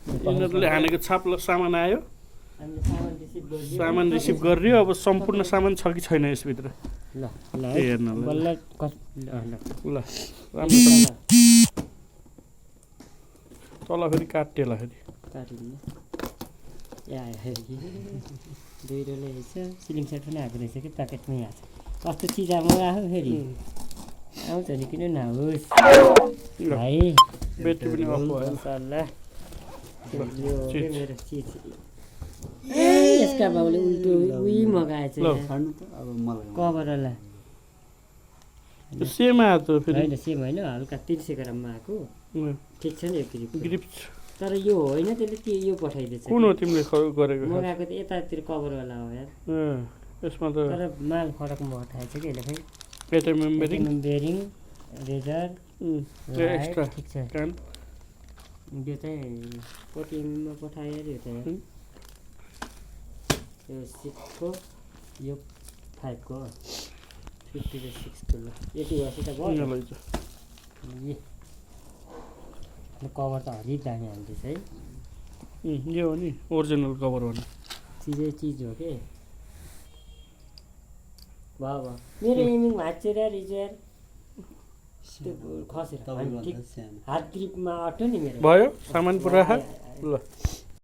यिनीहरूले हानेको छाप सामान आयो हामीले सामान रिसिभ गरिदियो सामान रिसिभ गरियो अब सम्पूर्ण सामान छ कि छैन यसभित्र ल ल त्यही हेर्न ल बल्ल ल राम्रो तल फेरि काट्यो ल फेरि काटिदिनु ए आयो फेरि दुई रोले रहेछ सिलिङ सेट पनि आएको रहेछ कि प्याकेटमै आएको छ कस्तो चिज मगाएको फेरि आउँछ नि किन नहोस् भाइ ब्याट्री पनि अफ भयो सल्लाह यो चिज। मेरो चिज ए यसका बाउले उल्टो उही मगाएछ ल कभरवाला त्यो सेम आयो त फेरि होइन सेम होइन हल्का 300 ग्राममा आएको ठिक छ नि यो ग्रिप ग्रिप तर यो होइन त्यसले त्यो यो पठाइदिएछ कुन हो तिमीले गरेको मगाएको त यतातिर कभरवाला हो यार यसमा त तर माल फरक पठाएछ कि यसले फेरि एटएमएम बेरिङ बेरिङ रेजर एक्स्ट्रा ठिक छ कान यो चाहिँ 40mm पठायो अरे यो चाहिँ यो 6 को यो 5 को 50 र 6 को ल यति भएपछि त भयो लैजा कभर त हरि दामी हाल्दैछ है यो हो नि ओरिजिनल कभर हो नि चिजै चिज हो के वाह वाह मेरो एमिङ भाँच्यो यार हिजो यार त्यो खसेर ठिक हात ग्रिपमा अट्यो नि मेरो भयो सामान पुरा आयो, आयो, आयो। ल